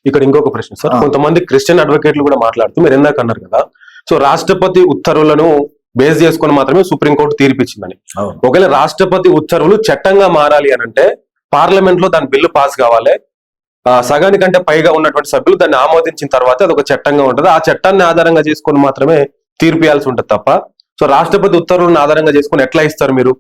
ఇక్కడ ఇంకొక ప్రశ్న సార్, కొంతమంది క్రిస్టియన్ అడ్వకేట్లు కూడా మాట్లాడుతూ మీరు ఇందాక అన్నారు కదా, సో రాష్ట్రపతి ఉత్తర్వులను బేస్ చేసుకొని మాత్రమే సుప్రీంకోర్టు తీర్పిచ్చిందని. ఒకవేళ రాష్ట్రపతి ఉత్తర్వులు చట్టంగా మారాలి అని అంటే పార్లమెంట్ లో దాని బిల్లు పాస్ కావాలి, సగానికంటే పైగా ఉన్నటువంటి సభ్యులు దాన్ని ఆమోదించిన తర్వాత అది ఒక చట్టంగా ఉంటుంది. ఆ చట్టాన్ని ఆధారంగా చేసుకొని మాత్రమే తీర్పు ఇవ్వాల్సి ఉంటుంది తప్ప, సో రాష్ట్రపతి ఉత్తర్వులను ఆధారంగా చేసుకుని ఎట్లా ఇస్తారు మీరు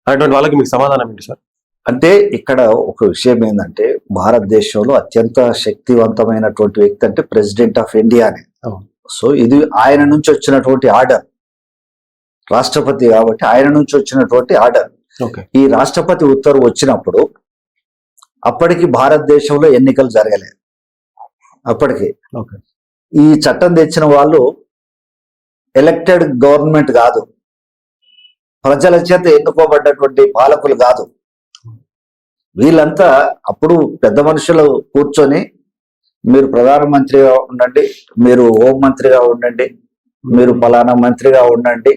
అనేటువంటి వాళ్ళకి మీకు సమాధానం ఏంటి సార్? అంటే ఇక్కడ ఒక విషయం ఏంటంటే, భారతదేశంలో అత్యంత శక్తివంతమైనటువంటి వ్యక్తి అంటే ప్రెసిడెంట్ ఆఫ్ ఇండియానే. సో ఇది ఆయన నుంచి వచ్చినటువంటి ఆర్డర్, రాష్ట్రపతి కాబట్టి ఆయన నుంచి వచ్చినటువంటి ఆర్డర్. ఈ రాష్ట్రపతి ఉత్తర్వు వచ్చినప్పుడు అప్పటికి భారతదేశంలో ఎన్నికలు జరగలేదు. అప్పటికి ఈ చట్టం తెచ్చిన వాళ్ళు ఎలక్టెడ్ గవర్నమెంట్ కాదు, ప్రజల చేత ఎన్నుకోబడ్డటువంటి పాలకులు కాదు. వీళ్ళంతా అప్పుడు పెద్ద మనుషులు కూర్చొని మీరు ప్రధానమంత్రిగా ఉండండి, మీరు హోంమంత్రిగా ఉండండి, మీరు ఫలానా మంత్రిగా ఉండండి,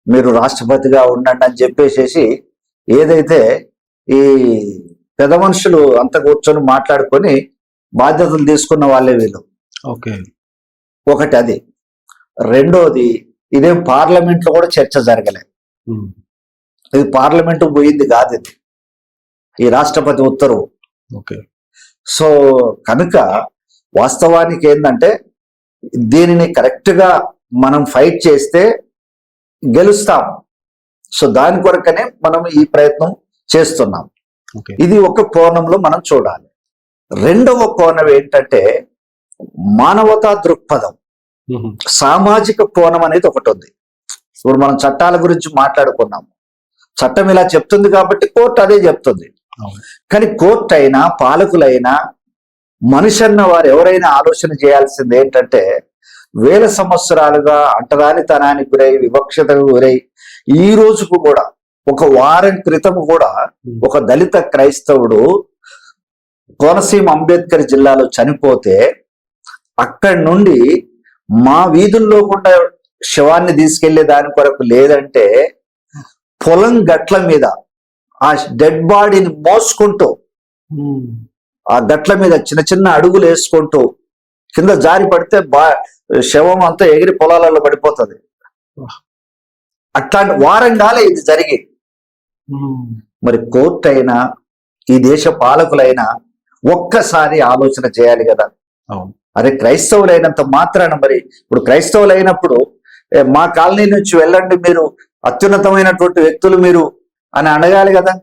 మీరు రాష్ట్రపతిగా ఉండండి అని చెప్పేసేసి ఏదైతే ఈ పెద్ద మనుషులు అంతా కూర్చొని మాట్లాడుకొని బాధ్యతలు తీసుకున్న వాళ్ళే వీళ్ళు. ఒకటి అది. రెండోది, ఇదేం పార్లమెంట్ లో కూడా చర్చ జరగలేదు. ఇది పార్లమెంట్ పోయింది కాదు ఇది, ఈ రాష్ట్రపతి ఉత్తర్వు. సో కనుక వాస్తవానికి ఏంటంటే దీనిని కరెక్ట్ గా మనం ఫైట్ చేస్తే గెలుస్తాం. సో దాని కొరకనే మనం ఈ ప్రయత్నం చేస్తున్నాం. ఇది ఒక కోణంలో మనం చూడాలి. రెండవ కోణం ఏంటంటే మానవతా దృక్పథం, సామాజిక కోణం అనేది ఒకటి ఉంది. ఇప్పుడు మనం చట్టాల గురించి మాట్లాడుకున్నాము, చట్టం ఇలా చెప్తుంది కాబట్టి కోర్టు అదే చెప్తుంది. కానీ కోర్టు అయినా పాలకులైనా మనిషి అన్న వారు ఎవరైనా ఆలోచన చేయాల్సింది ఏంటంటే, వేల సంవత్సరాలుగా అంటరానితనానికి గురై వివక్షతకు గురై ఈ రోజుకు కూడా, ఒక వారం క్రితం కూడా ఒక దళిత క్రైస్తవుడు కోనసీమ అంబేద్కర్ జిల్లాలో చనిపోతే అక్కడి నుండి మా వీధుల్లో కూడా శవాన్ని తీసుకెళ్లే దాని కొరకు లేదంటే పొలం గట్ల మీద ఆ డెడ్ బాడీని మోసుకుంటూ ఆ గట్ల మీద చిన్న చిన్న అడుగులు వేసుకుంటూ కింద జారి పడితే శవం అంతా ఎగిరి పొలాలలో పడిపోతుంది. అట్లాంటి వారంగాలే ఇది జరిగి. మరి కోర్టు అయినా ఈ దేశ పాలకులైనా ఒక్కసారి ఆలోచన చేయాలి కదా. అరే క్రైస్తవులైనంత మాత్రాన, మరి ఇప్పుడు క్రైస్తవులు అయినప్పుడు మా కాలనీ నుంచి వెళ్ళండి మీరు, అత్యున్నతమైనటువంటి వ్యక్తులు మీరు అని అడగాలి కదా.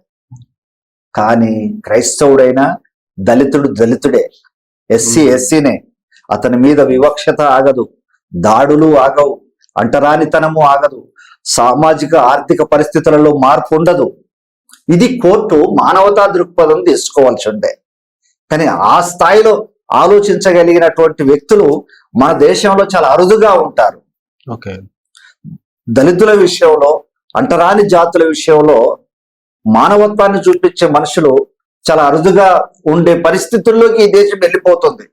కానీ క్రైస్తవుడైనా దళితుడు దళితుడే, ఎస్సీ ఎస్సీనే. అతని మీద వివక్షత ఆగదు, దాడులు ఆగవు, అంటరానితనము ఆగదు, సామాజిక ఆర్థిక పరిస్థితులలో మార్పు ఉండదు. ఇది కోర్టు మానవతా దృక్పథం తీసుకోవాల్సి ఉండే. కానీ ఆ స్థాయిలో ఆలోచించగలిగినటువంటి వ్యక్తులు మన దేశంలో చాలా అరుదుగా ఉంటారు. దళితుల విషయంలో, అంటరాని జాతుల విషయంలో మానవత్వాన్ని చూపించే మనుషులు చాలా అరుదుగా ఉండే పరిస్థితుల్లోకి ఈ దేశం వెళ్ళిపోతుంది.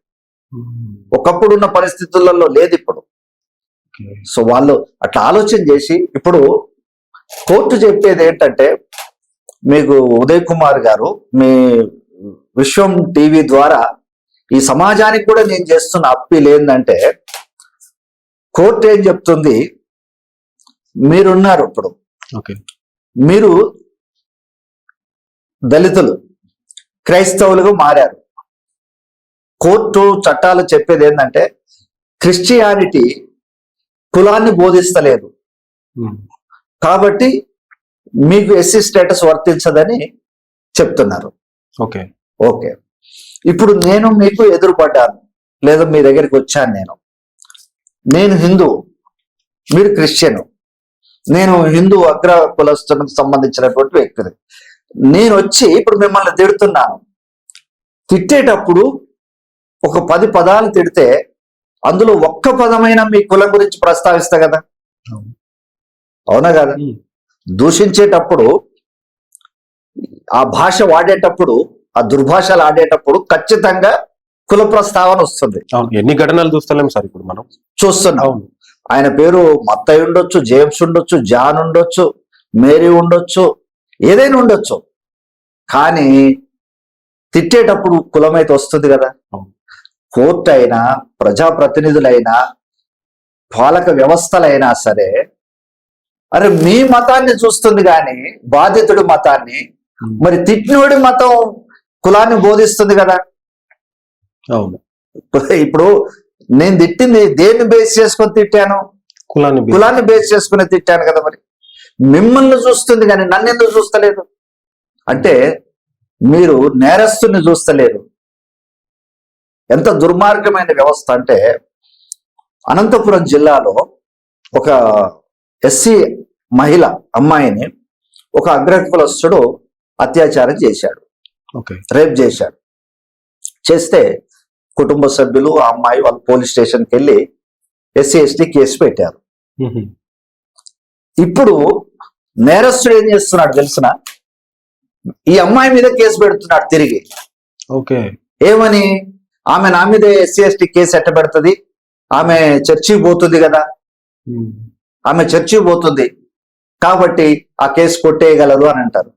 ఒకప్పుడు ఉన్న పరిస్థితులలో లేదు ఇప్పుడు. సో వాళ్ళు అట్లా ఆలోచన చేసి, ఇప్పుడు కోర్టు చెప్పేది ఏంటంటే, మీకు ఉదయ్ కుమార్ గారు మీ విశ్వం టీవీ ద్వారా ఈ సమాజానికి కూడా నేను చేస్తున్న అప్పీల్ ఏంటంటే, కోర్టు ఏం చెప్తుంది, మీరున్నారు ఇప్పుడు, మీరు దళితులు క్రైస్తవులుగా మారారు. కోర్టు చట్టాలు చెప్పేది ఏంటంటే, క్రిస్టియానిటీ కులాన్ని బోధిస్తలేదు కాబట్టి మీకు ఎస్సీ స్టేటస్ వర్తించదని చెప్తున్నారు. ఓకే ఇప్పుడు నేను మీకు ఎదురుపడ్డాను, లేదా మీ దగ్గరికి వచ్చాను. నేను హిందూ, మీరు క్రిస్టియన్. నేను హిందూ అగ్ర కులస్తులకు సంబంధించినటువంటి వ్యక్తిని. నేను వచ్చి ఇప్పుడు మిమ్మల్ని తిడుతున్నాను. తిట్టేటప్పుడు ఒక 10 పదాలు తిడితే అందులో ఒక్క పదమైనా మీ కులం గురించి ప్రస్తావిస్తా కదా, అవునా కదా? దూషించేటప్పుడు, ఆ భాష వాడేటప్పుడు, ఆ దుర్భాషలు ఆడేటప్పుడు ఖచ్చితంగా కుల ప్రస్తావన వస్తుంది. ఎన్ని ఘటనలు చూస్తలేం సార్ ఇప్పుడు మనం చూస్తున్నాం. ఆయన పేరు మత్తయి ఉండొచ్చు, జేమ్స్ ఉండొచ్చు, జాన్ ఉండొచ్చు, మేరీ ఉండొచ్చు, ఏదైనా ఉండొచ్చు. కానీ తిట్టేటప్పుడు కులమైతే వస్తుంది కదా. కోర్టు అయినా ప్రజాప్రతినిధులైనా పాలక వ్యవస్థలైనా సరే అరే మీ మతాన్ని చూస్తుంది కానీ బాధితుడి మతాన్ని, మరి తిట్టినోడి మతం కులాన్ని బోధిస్తుంది కదా. అవును, ఇప్పుడు నేను తిట్టింది దేన్ని బేస్ చేసుకొని తిట్టాను? కులాన్ని బేస్ చేసుకుని తిట్టాను కదా. మరి మిమ్మల్ని చూస్తుంది కానీ నన్ను ఎందుకు చూస్తలేదు? అంటే మీరు నేరస్తుని చూస్తలేరు. ఎంత దుర్మార్గమైన వ్యవస్థ అంటే, అనంతపురం జిల్లాలో ఒక ఎస్సీ మహిళ అమ్మాయిని ఒక అగ్రకులస్తుడు అత్యాచారం చేశాడు, రేప్ చేశాడు. చేస్తే కుటుంబ సభ్యులు ఆ అమ్మాయి వాళ్ళ పోలీస్ స్టేషన్కి వెళ్ళి ఎస్సీ ఎస్టీ కేసు పెట్టారు. ఇప్పుడు నేరస్తుడు ఏం చేస్తున్నాడు తెలిసిన? ఈ అమ్మాయి మీద కేసు పెడుతున్నాడు తిరిగి. ఏమని? ఆమె నా మీద ఎస్సీ ఎస్టీ కేసు ఎట్ట పెడుతుంది, ఆమె చర్చికి పోతుంది కదా, ఆమె చర్చికి పోతుంది కాబట్టి ఆ కేసు కొట్టేయగలరు అని అంటారు.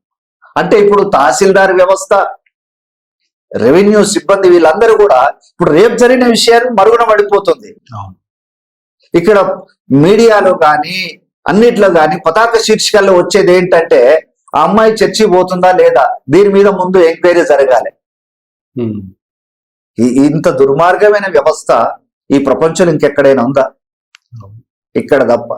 అంటే ఇప్పుడు తహసీల్దార్ వ్యవస్థ, రెవెన్యూ సిబ్బంది వీళ్ళందరూ కూడా ఇప్పుడు రేపు జరిగిన విషయాన్ని మరుగున పడిపోతుంది. ఇక్కడ మీడియాలో కానీ అన్నిట్లో కానీ పతాక శీర్షికల్లో వచ్చేది ఏంటంటే ఆ అమ్మాయి చర్చి పోతుందా లేదా, దీని మీద ముందు ఎంక్వైరీ జరగాలి. ఇంత దుర్మార్గమైన వ్యవస్థ ఈ ప్రపంచంలో ఇంకెక్కడైనా ఉందా? ఇక్కడ తప్ప.